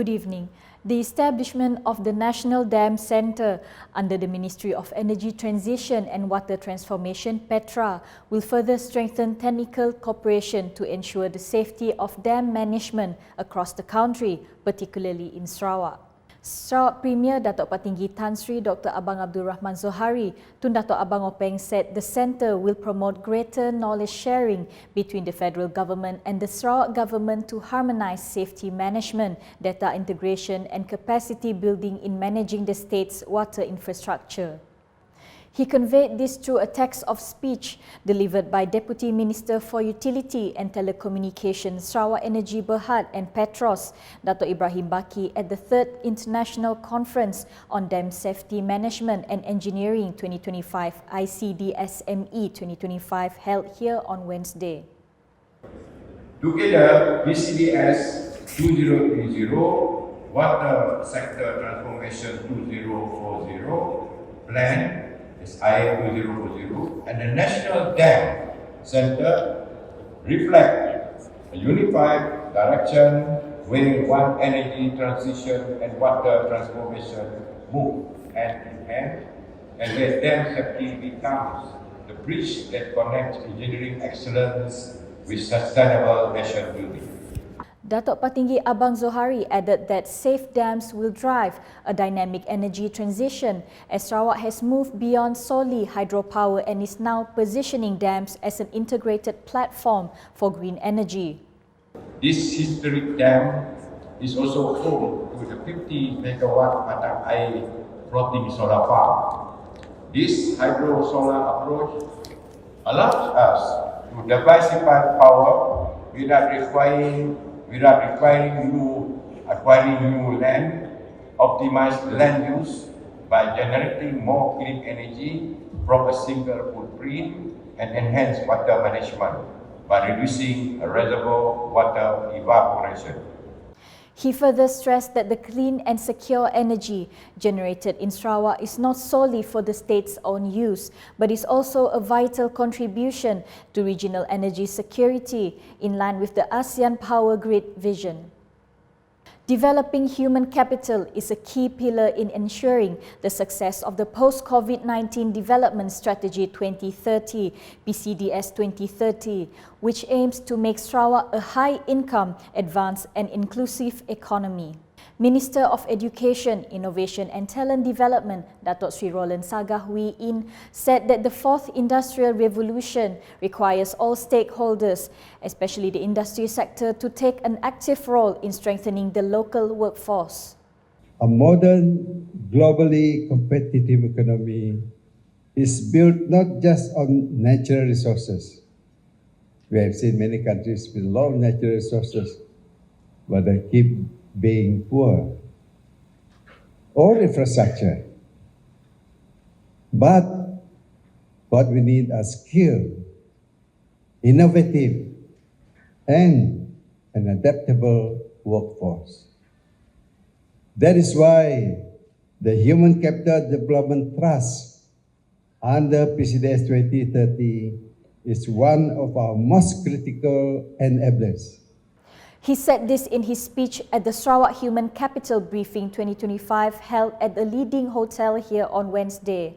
Good evening. The establishment of the National Dam Centre under the Ministry of Energy Transition and Water Transformation (PETRA) will further strengthen technical cooperation to ensure the safety of dam management across the country, particularly in Sarawak. Sarawak Premier Datuk Patinggi Tan Sri Dr. Abang Abdul Rahman Zohari Tun Datuk Abang Openg said the centre will promote greater knowledge sharing between the federal government and the Sarawak government to harmonise safety management, data integration and capacity building in managing the state's water infrastructure. He conveyed this through a text of speech delivered by Deputy Minister for Utility and Telecommunications Sarawak Energy Berhad and Petros, Dato' Ibrahim Baki at the 3rd International Conference on Dam Safety Management and Engineering 2025 ICDSME 2025 held here on Wednesday. Together, PCDS 2030, Water Sector Transformation 2040 Plan SI 2040 and the National Dam Centre reflect a unified direction where one energy transition and water transformation move hand in hand, and where dam safety becomes the bridge that connects engineering excellence with sustainable nation building. Datuk Patinggi Abang Zohari added that safe dams will drive a dynamic energy transition as Sarawak has moved beyond solely hydropower and is now positioning dams as an integrated platform for green energy. This historic dam is also home to the 50 megawatt Padang Air floating solar farm. This hydro-solar approach allows us to diversify power without acquiring new land, optimize land use by generating more clean energy from a single footprint, and enhance water management by reducing reservoir water evaporation. He further stressed that the clean and secure energy generated in Sarawak is not solely for the state's own use, but is also a vital contribution to regional energy security in line with the ASEAN Power Grid vision. Developing human capital is a key pillar in ensuring the success of the Post-COVID-19 Development Strategy 2030, PCDS 2030, which aims to make Sarawak a high-income, advanced and inclusive economy. Minister of Education, Innovation and Talent Development, Datuk Sri Roland Sagah Hui In, said that the 4th Industrial Revolution requires all stakeholders, especially the industry sector, to take an active role in strengthening the local workforce. A modern, globally competitive economy is built not just on natural resources. We have seen many countries with a lot of natural resources, but they keep being poor, or infrastructure. But what we need are skilled, innovative, and an adaptable workforce. That is why the Human Capital Development Trust under PCDS 2030 is one of our most critical enablers. He said this in his speech at the Sarawak Human Capital Briefing 2025 held at the leading hotel here on Wednesday.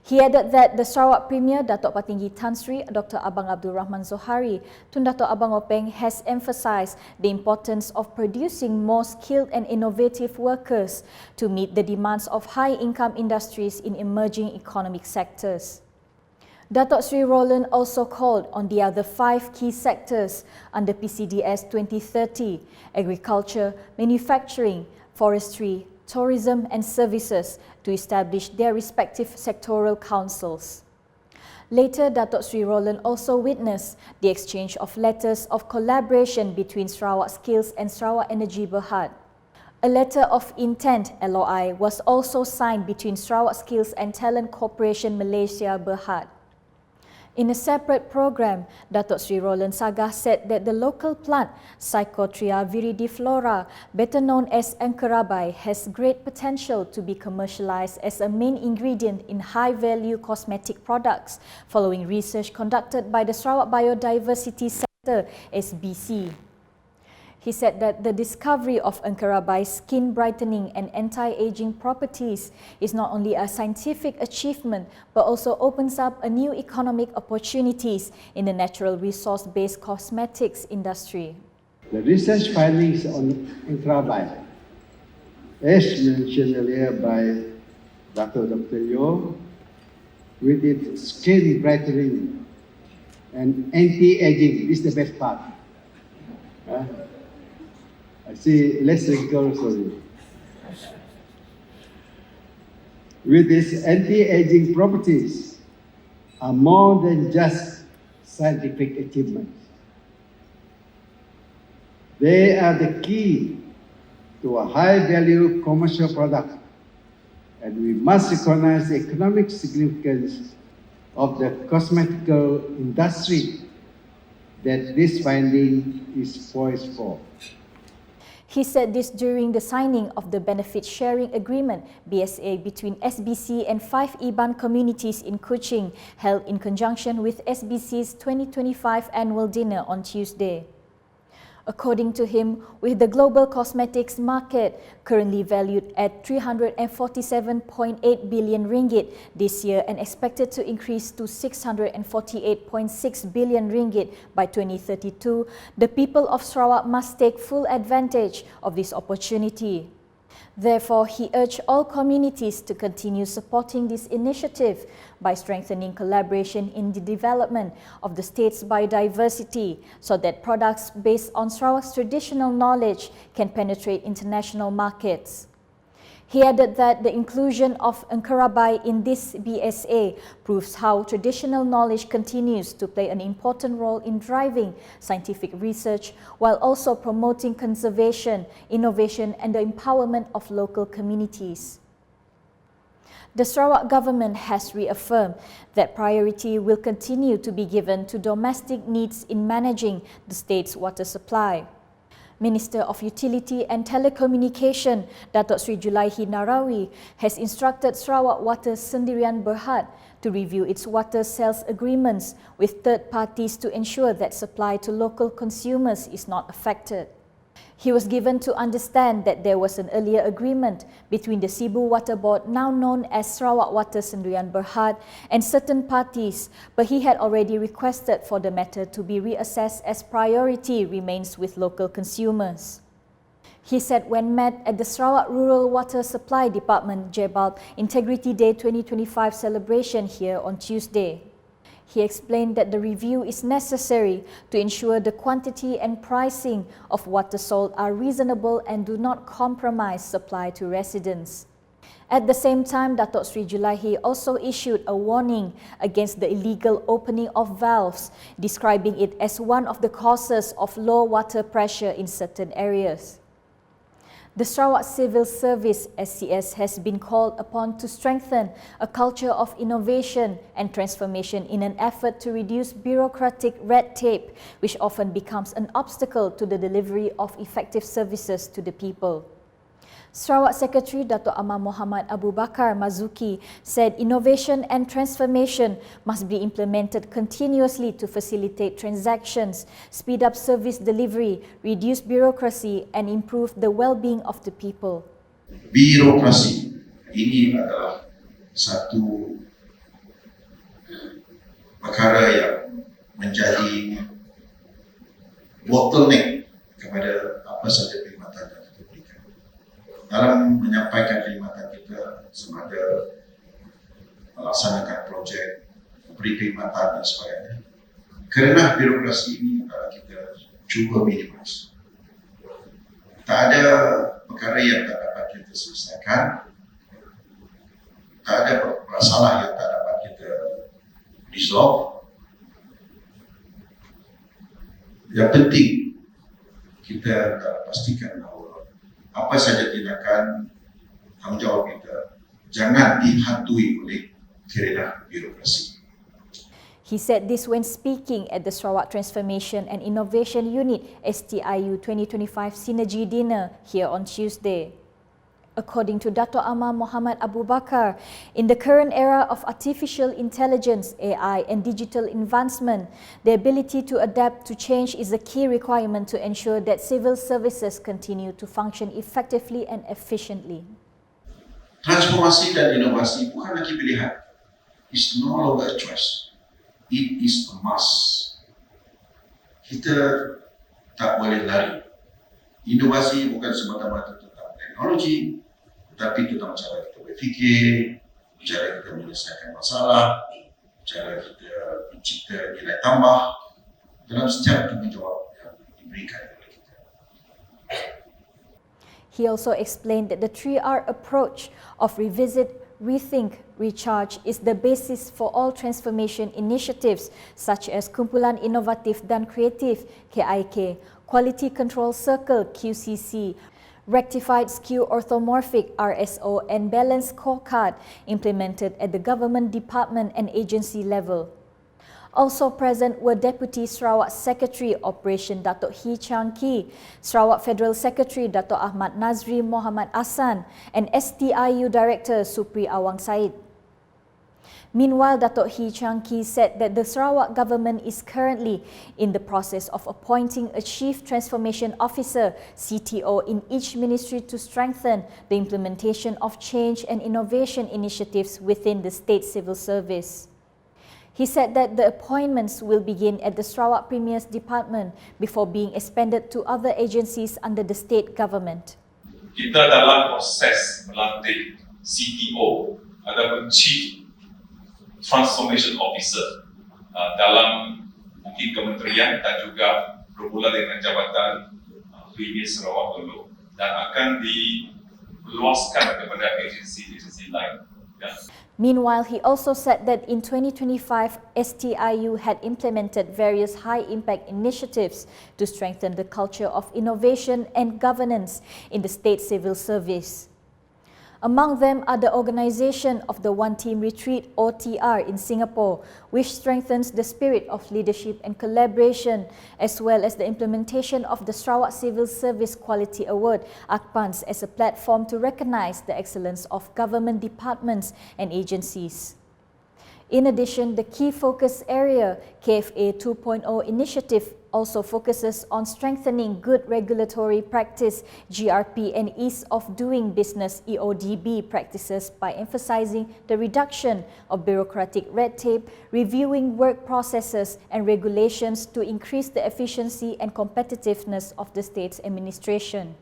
He added that the Sarawak Premier Datuk Patinggi Tan Sri Dr. Abang Abdul Rahman Zohari Tun Datuk Abang Openg has emphasised the importance of producing more skilled and innovative workers to meet the demands of high-income industries in emerging economic sectors. Datuk Sri Roland also called on the other 5 key sectors under PCDS 2030: agriculture, manufacturing, forestry, tourism and services to establish their respective sectoral councils. Later, Datuk Sri Roland also witnessed the exchange of letters of collaboration between Sarawak Skills and Sarawak Energy Berhad. A letter of intent (LOI) was also signed between Sarawak Skills and Talent Corporation Malaysia Berhad. In a separate program, Datuk Sri Roland Sagah said that the local plant Psychotria viridiflora, better known as Angkarabai, has great potential to be commercialized as a main ingredient in high-value cosmetic products, following research conducted by the Sarawak Biodiversity Centre (SBC). He said that the discovery of Enkarabai's skin brightening and anti-aging properties is not only a scientific achievement but also opens up a new economic opportunities in the natural resource-based cosmetics industry. The research findings on Enkrabai, as mentioned earlier by Dr. Yo, with its skin brightening and anti-aging, this is the best part. I see less wrinkles on it. With its anti-aging properties are more than just scientific achievements. They are the key to a high-value commercial product, and we must recognize the economic significance of the cosmetical industry that this finding is poised for. He said this during the signing of the Benefit Sharing Agreement (BSA) between SBC and 5 Iban communities in Kuching, held in conjunction with SBC's 2025 annual dinner on Tuesday. According to him, with the global cosmetics market currently valued at 347.8 billion ringgit this year and expected to increase to 648.6 billion ringgit by 2032, the people of Sarawak must take full advantage of this opportunity. Therefore, he urged all communities to continue supporting this initiative by strengthening collaboration in the development of the state's biodiversity so that products based on Sarawak's traditional knowledge can penetrate international markets. He added that the inclusion of Enkarabai in this BSA proves how traditional knowledge continues to play an important role in driving scientific research while also promoting conservation, innovation and the empowerment of local communities. The Sarawak government has reaffirmed that priority will continue to be given to domestic needs in managing the state's water supply. Minister of Utility and Telecommunication, Datuk Sri Julaihi Narawi, has instructed Sarawak Water Sendirian Berhad to review its water sales agreements with third parties to ensure that supply to local consumers is not affected. He was given to understand that there was an earlier agreement between the Cebu Water Board, now known as Sarawak Water Sendirian Berhad, and certain parties, but he had already requested for the matter to be reassessed as priority remains with local consumers. He said when met at the Sarawak Rural Water Supply Department Jebal Integrity Day 2025 celebration here on Tuesday. He explained that the review is necessary to ensure the quantity and pricing of water sold are reasonable and do not compromise supply to residents. At the same time, Datuk Sri Julaihi also issued a warning against the illegal opening of valves, describing it as one of the causes of low water pressure in certain areas. The Sarawak Civil Service SCS has been called upon to strengthen a culture of innovation and transformation in an effort to reduce bureaucratic red tape, which often becomes an obstacle to the delivery of effective services to the people. Sarawak Secretary Dato' Amar Muhammad Abu Bakar Mazuki said innovation and transformation must be implemented continuously to facilitate transactions, speed up service delivery, reduce bureaucracy and improve the well-being of the people. Birokrasi ini adalah satu perkara yang menjadi bottleneck kepada apa sahaja perkhidmatan yang kita berikan. Dalam menyampaikan perkhidmatan kita sama ada melaksanakan projek, beri perkhidmatan dan sebagainya. Kerana birokrasi ini adalah kita cuba minimize. Tak ada perkara yang tak dapat kita selesaikan, tak ada masalah yang tak dapat kita resolve. Yang penting kita pastikan bahawa apa saja tindakan tanggungjawab kita jangan dihantui oleh kerana birokrasi. He said this when speaking at the Sarawak Transformation and Innovation Unit STIU 2025 Synergy Dinner here on Tuesday. According to Dato' Amar Muhammad Abu Bakar, in the current era of artificial intelligence, AI and digital advancement, the ability to adapt to change is a key requirement to ensure that civil services continue to function effectively and efficiently. Transformasi dan inovasi bukan lagi pilihan. It's no longer a choice. It is a must. Kita tak boleh lari. Inovasi bukan semata-mata tentang teknologi, tetapi tentang cara kita berfikir, cara kita menyelesaikan masalah, cara kita mencipta nilai tambah dalam setiap tanggungjawab yang diberikan kepada kita. He also explained that the 3R approach of revisit, rethink, recharge is the basis for all transformation initiatives such as Kumpulan Inovatif dan Kreatif KIK, Quality Control Circle QCC, Rectified Skew Orthomorphic RSO and Balanced Scorecard implemented at the government department and agency level. Also present were Deputy Sarawak Secretary Operation Datuk Hee Chang Kee, Sarawak Federal Secretary Datuk Ahmad Nazri Mohamad Ahsan and STIU Director Supri Awang Said. Meanwhile, Datuk Hee Chang Kee said that the Sarawak government is currently in the process of appointing a Chief Transformation Officer CTO in each ministry to strengthen the implementation of change and innovation initiatives within the State Civil Service. He said that the appointments will begin at the Sarawak Premier's Department before being expanded to other agencies under the state government. Kita dalam proses melantik CTO ataupun Chief Transformation Officer dalam mungkin kementerian dan juga bermula dengan jabatan Premier Sarawak dulu dan akan diluaskan kepada agensi-agensi lain. Ya. Meanwhile, he also said that in 2025, STIU had implemented various high-impact initiatives to strengthen the culture of innovation and governance in the State Civil Service. Among them are the organisation of the One Team Retreat OTR in Singapore, which strengthens the spirit of leadership and collaboration, as well as the implementation of the Sarawak Civil Service Quality Award (ACPANS) as a platform to recognise the excellence of government departments and agencies. In addition, the key focus area KFA 2.0 initiative also focuses on strengthening good regulatory practice GRP and ease of doing business EODB practices by emphasizing the reduction of bureaucratic red tape, reviewing work processes and regulations to increase the efficiency and competitiveness of the state's administration.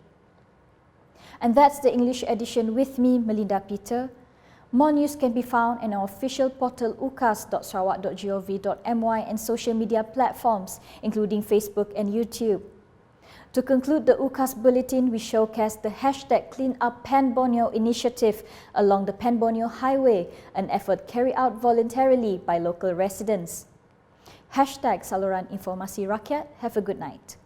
And that's the English edition with me, Melinda Peter. More news can be found in our official portal ukas.sarawak.gov.my and social media platforms, including Facebook and YouTube. To conclude the UKAS Bulletin, we showcased the hashtag Clean Up Pan Borneo initiative along the Pan Borneo Highway, an effort carried out voluntarily by local residents. Hashtag Saluran Informasi Rakyat. Have a good night.